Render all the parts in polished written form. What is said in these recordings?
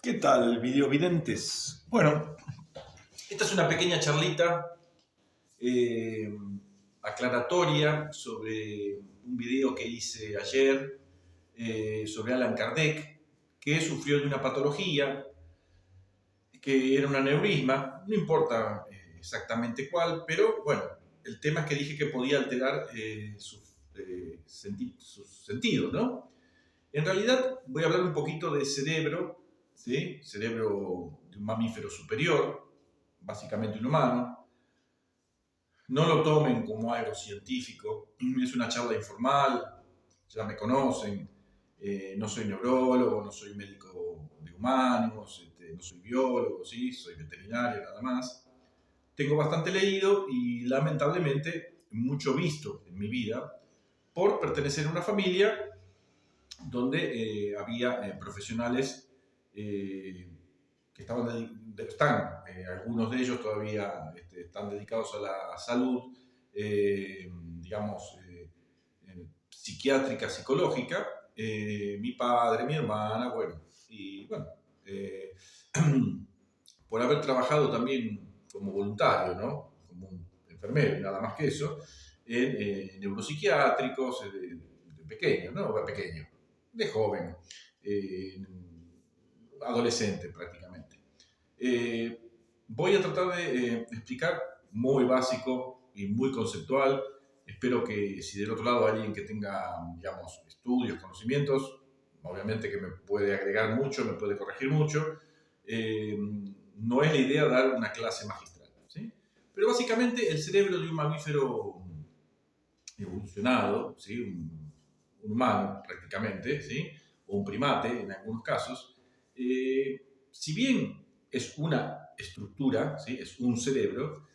¿Qué tal, videovidentes? Bueno, esta es una pequeña charlita eh, aclaratoria sobre un video que hice ayer sobre Allan Kardec, que sufrió de una patología que era un aneurisma, no importa exactamente cuál, pero bueno, el tema es que dije que podía alterar sus sentidos, ¿no? En realidad voy a hablar un poquito de cerebro, ¿sí? Cerebro de un mamífero superior, básicamente un humano. No lo tomen como algo científico, es una charla informal, ya me conocen, no soy neurólogo, no soy médico de humanos, no soy biólogo, ¿sí? Soy veterinario nada más. Tengo bastante leído y lamentablemente mucho visto en mi vida por pertenecer a una familia donde había profesionales que algunos de ellos todavía están dedicados a la salud, digamos, psiquiátrica, psicológica. Mi padre, mi hermana, bueno, y bueno, por haber trabajado también como voluntario, ¿no? Como un enfermero, nada más que eso, en neuropsiquiátricos, de pequeño, ¿no? Pequeño, de joven, eh, adolescente prácticamente. Eh, Voy a tratar de explicar muy básico y muy conceptual. Espero que si del otro lado hay alguien que tenga, digamos, estudios, conocimientos, obviamente que me puede agregar mucho, me puede corregir mucho. No es la idea dar una clase magistral, ¿sí? Pero básicamente el cerebro de un mamífero evolucionado, ¿sí? Un humano prácticamente, ¿sí? O un primate en algunos casos, si bien es una estructura, ¿sí? Es un cerebro,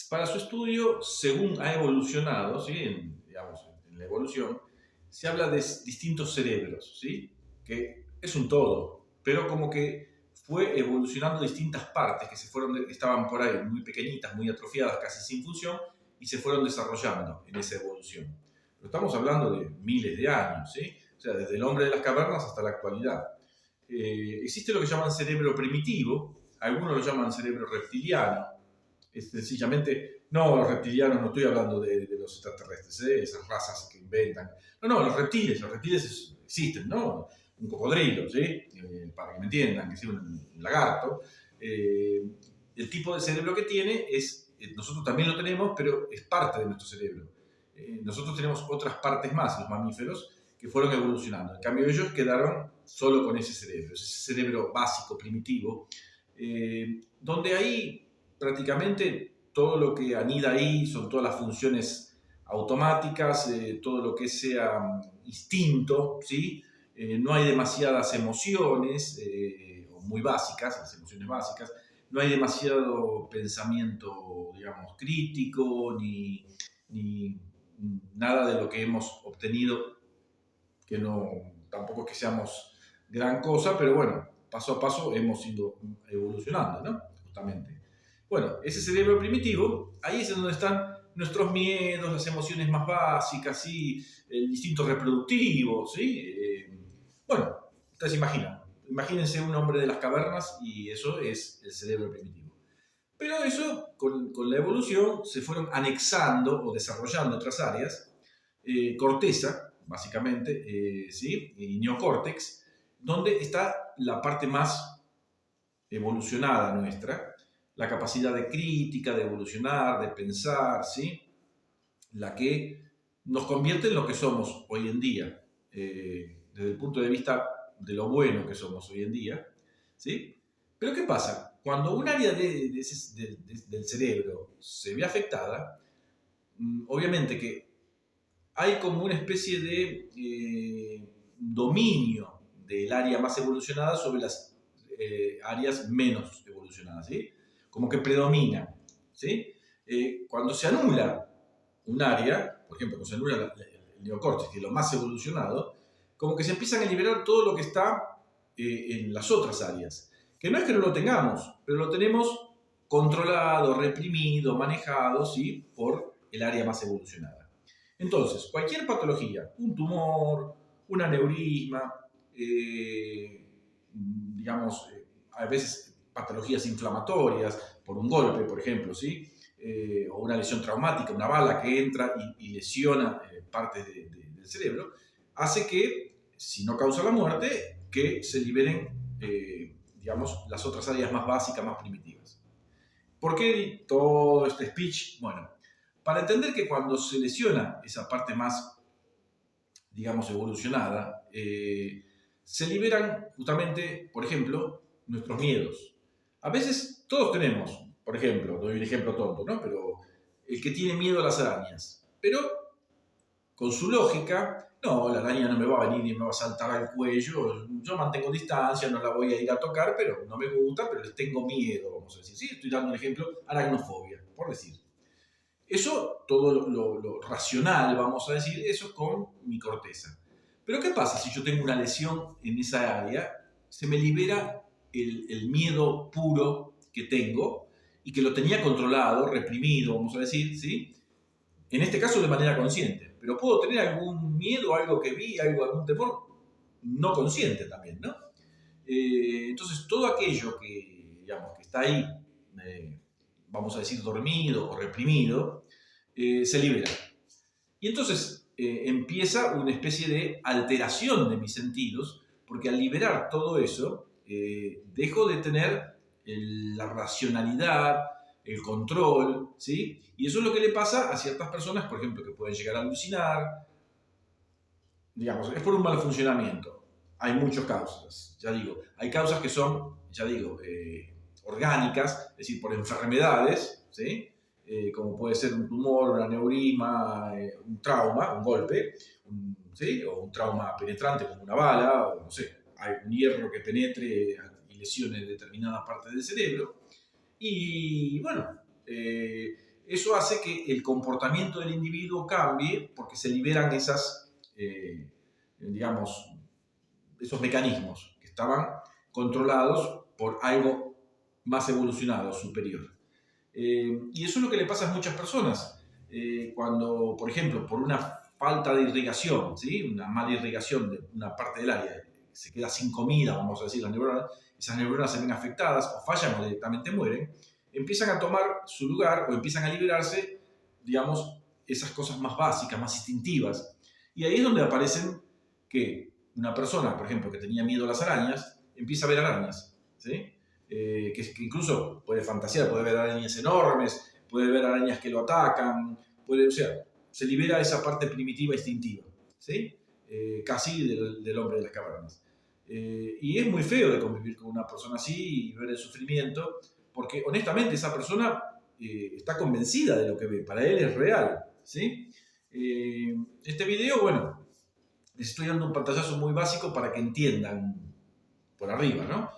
para su estudio, según ha evolucionado, ¿sí? Digamos, en la evolución, se habla de distintos cerebros, ¿sí? Que es un todo, pero como que fue evolucionando distintas partes estaban por ahí muy pequeñitas, muy atrofiadas, casi sin función, y se fueron desarrollando en esa evolución. Pero estamos hablando de miles de años, ¿sí? O sea, desde el hombre de las cavernas hasta la actualidad. Existe lo que llaman cerebro primitivo, algunos lo llaman cerebro reptiliano. Es sencillamente, no, los reptilianos, no estoy hablando de los extraterrestres, esas razas que inventan. No, los reptiles existen, ¿no? Un cocodrilo, ¿sí? Para que me entiendan, que es un lagarto. El tipo de cerebro que tiene nosotros también lo tenemos, pero es parte de nuestro cerebro. Nosotros tenemos otras partes más, los mamíferos, que fueron evolucionando. En cambio, ellos quedaron solo con ese cerebro básico, primitivo, donde ahí prácticamente todo lo que anida ahí son todas las funciones automáticas, todo lo que sea instinto, ¿sí? No hay demasiadas emociones, o muy básicas, las emociones básicas, no hay demasiado pensamiento, digamos, crítico, ni nada de lo que hemos obtenido, que no, tampoco es que seamos gran cosa, pero bueno, paso a paso hemos ido evolucionando, ¿no? Justamente. Bueno, ese cerebro primitivo, ahí es donde están nuestros miedos, las emociones más básicas, ¿sí? El instinto reproductivo, ¿sí? Bueno, ustedes imagínense un hombre de las cavernas y eso es el cerebro primitivo. Pero eso, con la evolución, se fueron anexando o desarrollando otras áreas, corteza, básicamente, ¿sí? Y neocórtex, donde está la parte más evolucionada nuestra, la capacidad de crítica, de evolucionar, de pensar, ¿sí? La que nos convierte en lo que somos hoy en día, desde el punto de vista de lo bueno que somos hoy en día, ¿sí? Pero ¿qué pasa? Cuando un área del cerebro se ve afectada, obviamente que hay como una especie de dominio del área más evolucionada sobre las áreas menos evolucionadas, ¿sí? Como que predomina, ¿sí? Cuando se anula un área, por ejemplo, cuando se anula el neocórtex, que es lo más evolucionado, como que se empiezan a liberar todo lo que está en las otras áreas. Que no es que no lo tengamos, pero lo tenemos controlado, reprimido, manejado, ¿sí? Por el área más evolucionada. Entonces, cualquier patología, un tumor, un aneurisma, digamos, a veces patologías inflamatorias por un golpe, por ejemplo, ¿sí? O una lesión traumática, una bala que entra y lesiona partes del cerebro, hace que, si no causa la muerte, que se liberen, digamos, las otras áreas más básicas, más primitivas. ¿Por qué todo este speech? Bueno, para entender que cuando se lesiona esa parte más, digamos, evolucionada, se liberan justamente, por ejemplo, nuestros miedos. A veces todos tenemos, por ejemplo, doy un ejemplo tonto, ¿no? Pero el que tiene miedo a las arañas. Pero con su lógica, no, la araña no me va a venir y me va a saltar al cuello, yo mantengo distancia, no la voy a ir a tocar, pero no me gusta, pero les tengo miedo, vamos a decir. Sí, estoy dando un ejemplo, aracnofobia, por decir. Eso, todo lo racional, vamos a decir, eso con mi corteza. Pero ¿qué pasa si yo tengo una lesión en esa área? Se me libera el miedo puro que tengo y que lo tenía controlado, reprimido, vamos a decir, ¿sí? En este caso de manera consciente. Pero puedo tener algún miedo, algo que vi, algún temor no consciente también, ¿no? Entonces, todo aquello que, digamos, que está ahí, vamos a decir, dormido o reprimido, se libera. Y entonces empieza una especie de alteración de mis sentidos, porque al liberar todo eso, dejo de tener la racionalidad, el control, ¿sí? Y eso es lo que le pasa a ciertas personas, por ejemplo, que pueden llegar a alucinar, digamos, es por un mal funcionamiento. Hay muchas causas, ya digo. Hay causas que son, ya digo, orgánicas, es decir, por enfermedades, ¿sí? Como puede ser un tumor, un aneurisma, un trauma, un golpe, ¿sí? O un trauma penetrante como una bala, o no sé, hay un hierro que penetre y lesione determinadas partes del cerebro. Y bueno, eso hace que el comportamiento del individuo cambie porque se liberan esas, digamos, esos mecanismos que estaban controlados por algo más evolucionado, superior. Y eso es lo que le pasa a muchas personas. Cuando, por ejemplo, por una falta de irrigación, ¿sí? Una mala irrigación de una parte del área, se queda sin comida, vamos a decir, las neuronas, esas neuronas se ven afectadas o fallan o directamente mueren, empiezan a tomar su lugar o empiezan a liberarse, digamos, esas cosas más básicas, más instintivas. Y ahí es donde aparecen que una persona, por ejemplo, que tenía miedo a las arañas, empieza a ver arañas, ¿sí? Que incluso puede fantasear, puede ver arañas enormes, puede ver arañas que lo atacan, o sea, se libera esa parte primitiva instintiva, ¿sí? Casi del hombre de las cavernas. Y es muy feo de convivir con una persona así y ver el sufrimiento, porque honestamente esa persona está convencida de lo que ve, para él es real, ¿sí? Este video, bueno, les estoy dando un pantallazo muy básico para que entiendan por arriba, ¿no?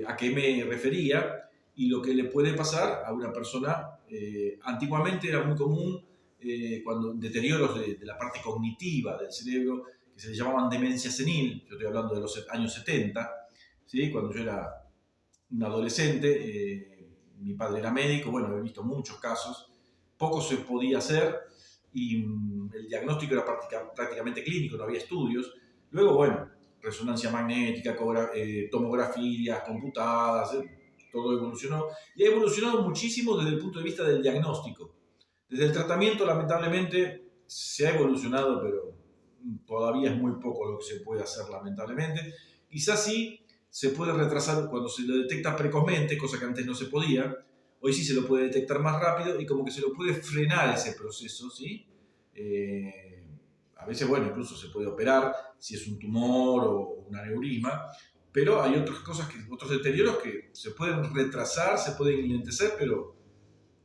A qué me refería y lo que le puede pasar a una persona. Antiguamente era muy común cuando deterioros de la parte cognitiva del cerebro, que se le llamaban demencia senil, yo estoy hablando de los años 70, ¿sí? Cuando yo era un adolescente, mi padre era médico, bueno, he visto muchos casos, poco se podía hacer y el diagnóstico era prácticamente clínico, no había estudios. Luego, bueno, resonancia magnética, tomografías computadas, todo evolucionó. Y ha evolucionado muchísimo desde el punto de vista del diagnóstico. Desde el tratamiento, lamentablemente, se ha evolucionado, pero todavía es muy poco lo que se puede hacer, lamentablemente. Quizás sí se puede retrasar cuando se lo detecta precozmente, cosa que antes no se podía. Hoy sí se lo puede detectar más rápido y como que se lo puede frenar ese proceso, ¿sí? A veces, bueno, incluso se puede operar si es un tumor o un aneurisma, pero hay otras cosas, otros deterioros que se pueden retrasar, se pueden enlentecer, pero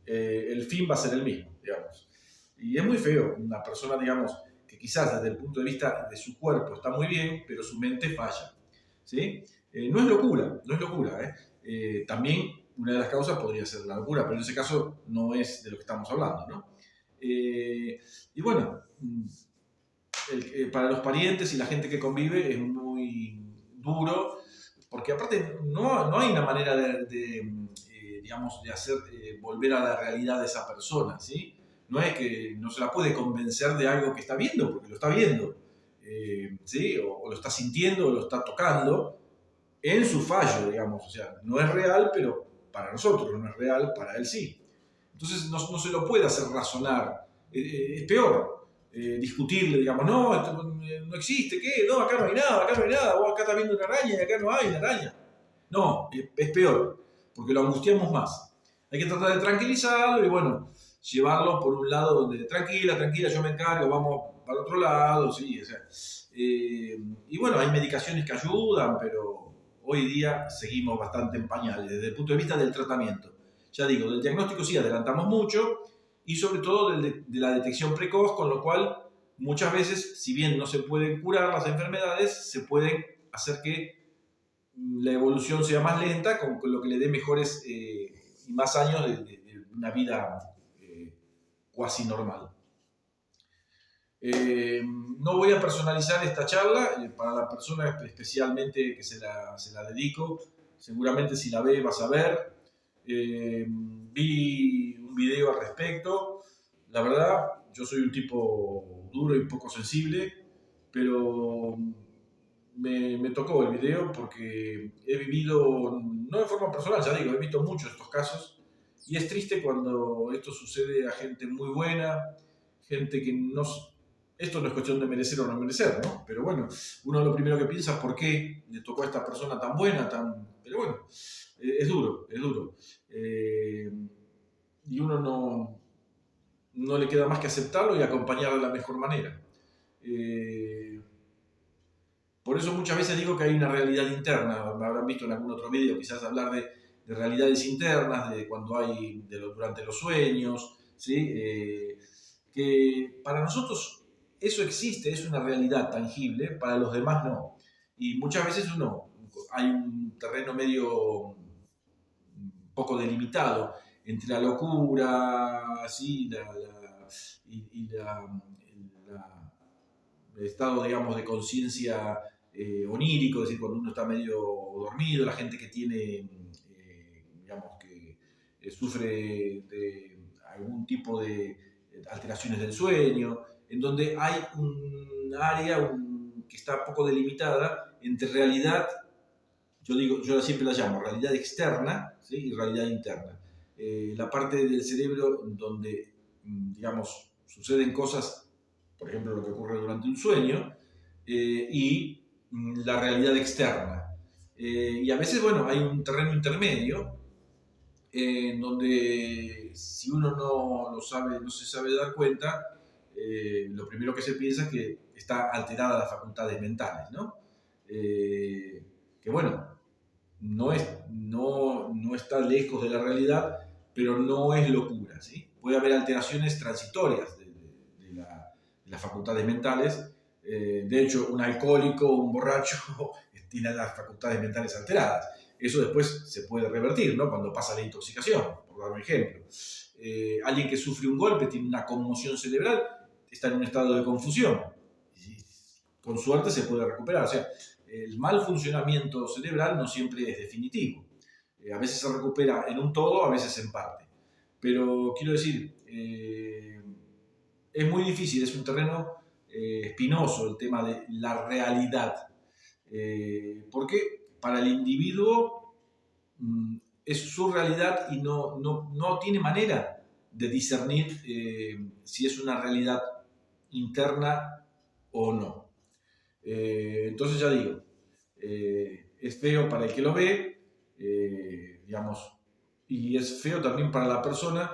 el fin va a ser el mismo, digamos. Y es muy feo una persona, digamos, que quizás desde el punto de vista de su cuerpo está muy bien, pero su mente falla, ¿sí? No es locura, no es locura, también una de las causas podría ser la locura, pero en ese caso no es de lo que estamos hablando, ¿no? Y bueno, para los parientes y la gente que convive es muy duro, porque aparte no hay una manera digamos, de hacer volver a la realidad de esa persona, ¿sí? No es que no se la puede convencer de algo que está viendo, porque lo está viendo, ¿sí? O lo está sintiendo, o lo está tocando. en su fallo, digamos. O sea, no es real, pero para nosotros no es real, para él sí. Entonces no se lo puede hacer razonar. Es peor discutirle, digamos, no, esto no existe, ¿qué? No, acá no hay nada, acá no hay nada, vos acá estás viendo una araña y acá no hay una araña. No, es peor, porque lo angustiamos más. Hay que tratar de tranquilizarlo y bueno, llevarlo por un lado donde tranquila, tranquila, yo me encargo, vamos para otro lado, sí, o sea. Y bueno, hay medicaciones que ayudan, pero hoy día seguimos bastante en pañales desde el punto de vista del tratamiento. Ya digo, del diagnóstico sí adelantamos mucho y sobre todo de la detección precoz, con lo cual muchas veces, si bien no se pueden curar las enfermedades, se pueden hacer que la evolución sea más lenta, con lo que le dé mejores y más años de una vida cuasi normal. No voy a personalizar esta charla para la persona especialmente que se la dedico. Seguramente si la ve vas a ver. Vi un video al respecto. La verdad, yo soy un tipo duro y poco sensible, pero me tocó el video porque he vivido, no de forma personal, ya digo, he visto muchos estos casos y es triste cuando esto sucede a gente muy buena, gente que no... Esto no es cuestión de merecer o no merecer, ¿no? Pero bueno, uno lo primero que piensa es por qué le tocó a esta persona tan buena, tan... Pero bueno, es duro, es duro. Y uno no le queda más que aceptarlo y acompañarlo de la mejor manera. Por eso muchas veces digo que hay una realidad interna. Me habrán visto en algún otro vídeo quizás hablar de realidades internas, de cuando hay durante los sueños, ¿sí? Que para nosotros eso existe, es una realidad tangible, para los demás no. Y muchas veces hay un terreno medio poco delimitado entre la locura, ¿sí? El estado, digamos, de conciencia onírico, es decir, cuando uno está medio dormido, la gente que tiene, digamos, que sufre de algún tipo de alteraciones del sueño, en donde hay un área que está poco delimitada entre realidad, yo siempre la llamo realidad externa, ¿sí? Y realidad interna. La parte del cerebro donde, digamos, suceden cosas, por ejemplo, lo que ocurre durante un sueño, y la realidad externa. Y a veces, bueno, hay un terreno intermedio en donde si uno no se sabe dar cuenta, lo primero que se piensa es que está alterada las facultades mentales, ¿no? Que bueno, no está lejos de la realidad, pero no es locura, ¿sí? Puede haber alteraciones transitorias de las facultades mentales. De hecho, un alcohólico o un borracho tiene las facultades mentales alteradas. Eso después se puede revertir, ¿no? Cuando pasa la intoxicación, por dar un ejemplo. Alguien que sufre un golpe, tiene una conmoción cerebral, está en un estado de confusión. Y con suerte se puede recuperar. O sea, el mal funcionamiento cerebral no siempre es definitivo. A veces se recupera en un todo, a veces en parte. Pero quiero decir, es muy difícil, es un terreno espinoso el tema de la realidad. Porque para el individuo es su realidad y no tiene manera de discernir si es una realidad interna o no. Entonces ya digo, es feo para el que lo ve, digamos, y es feo también para la persona,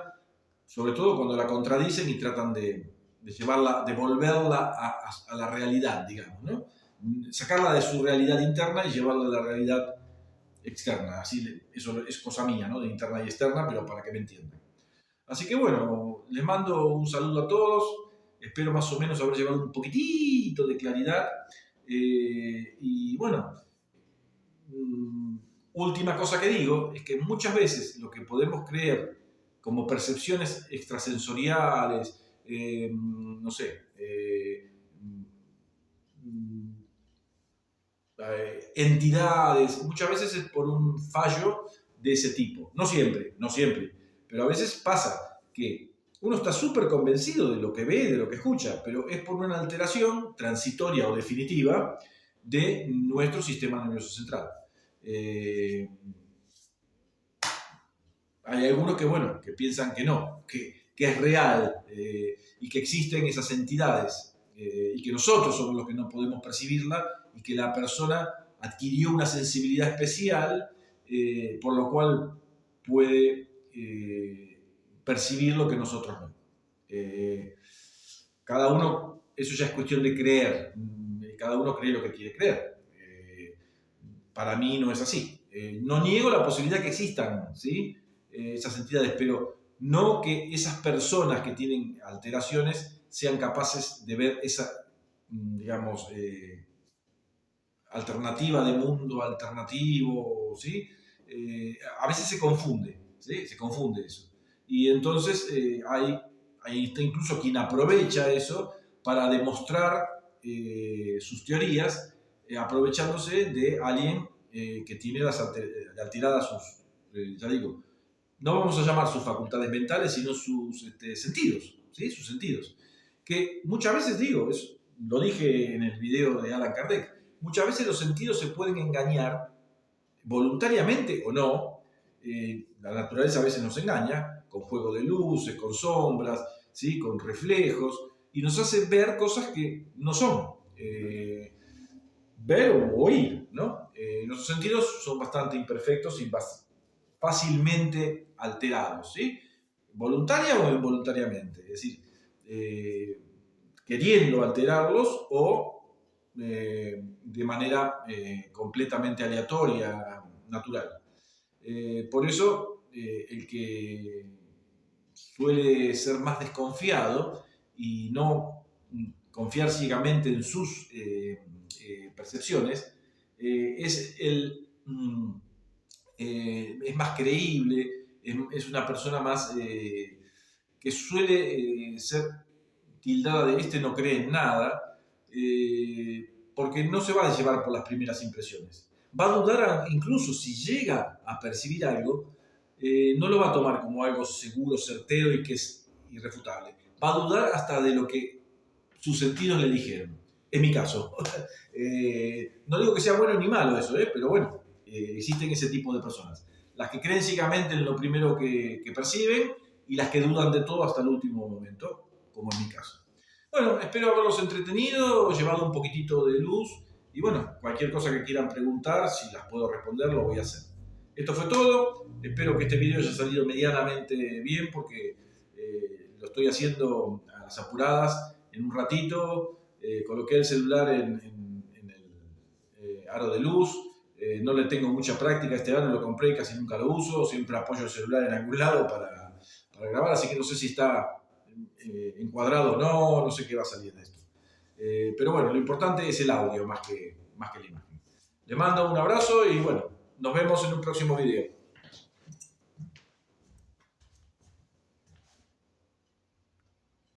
sobre todo cuando la contradicen y tratan de llevarla, de volverla a la realidad, digamos, ¿no? Sacarla de su realidad interna y llevarla a la realidad externa. Así, eso es cosa mía, ¿no? De interna y externa, pero para que me entiendan. Así que bueno, les mando un saludo a todos. Espero más o menos haber llevado un poquitito de claridad. Y bueno, última cosa que digo es que muchas veces lo que podemos creer como percepciones extrasensoriales, no sé, entidades, muchas veces es por un fallo de ese tipo. No siempre, no siempre, pero a veces pasa que uno está súper convencido de lo que ve, de lo que escucha, pero es por una alteración transitoria o definitiva de nuestro sistema nervioso central. Eh, Hay algunos que, bueno, que piensan que no, que es real y que existen esas entidades y que nosotros somos los que no podemos percibirla y que la persona adquirió una sensibilidad especial por lo cual puede percibir lo que nosotros no. Cada uno, eso ya es cuestión de creer, cada uno cree lo que quiere creer. Para mí no es así. No niego la posibilidad que existan, ¿sí? Esas entidades, pero no que esas personas que tienen alteraciones sean capaces de ver esa, digamos, alternativa de mundo alternativo, ¿sí? A veces se confunde, ¿sí? Se confunde eso. Y entonces hay incluso quien aprovecha eso para demostrar sus teorías, aprovechándose de alguien que tiene alteradas sus, ya digo, no vamos a llamar sus facultades mentales, sino sus sentidos, ¿sí? Sus sentidos. Que muchas veces digo, lo dije en el video de Alan Kardec, muchas veces los sentidos se pueden engañar, voluntariamente o no. La naturaleza a veces nos engaña, con juego de luces, con sombras, ¿sí? Con reflejos, y nos hace ver cosas que no son. Ver o oír, ¿no? Nuestros sentidos son bastante imperfectos y fácilmente alterados, ¿sí? Voluntaria o involuntariamente, es decir, queriendo alterarlos o de manera completamente aleatoria, natural. Por eso, el que suele ser más desconfiado y no confiar ciegamente en sus percepciones, es es más creíble, es una persona más que suele ser tildada de este no cree en nada, porque no se va a llevar por las primeras impresiones. Va a dudar incluso si llega a percibir algo, no lo va a tomar como algo seguro, certero y que es irrefutable. Va a dudar hasta de lo que sus sentidos le dijeron. Es mi caso. No digo que sea bueno ni malo eso, pero bueno, existen ese tipo de personas. Las que creen ciegamente en lo primero que perciben y las que dudan de todo hasta el último momento, como en mi caso. Bueno, espero haberlos entretenido, llevado un poquitito de luz y bueno, cualquier cosa que quieran preguntar, si las puedo responder, lo voy a hacer. Esto fue todo. Espero que este video haya salido medianamente bien porque lo estoy haciendo a las apuradas en un ratito. Coloqué el celular en el aro de luz. No le tengo mucha práctica a este aro, lo compré y casi nunca lo uso. Siempre apoyo el celular en algún lado para grabar, así que no sé si está encuadrado o no, no sé qué va a salir de esto. Pero bueno, lo importante es el audio más que la imagen. Le mando un abrazo y bueno, nos vemos en un próximo video.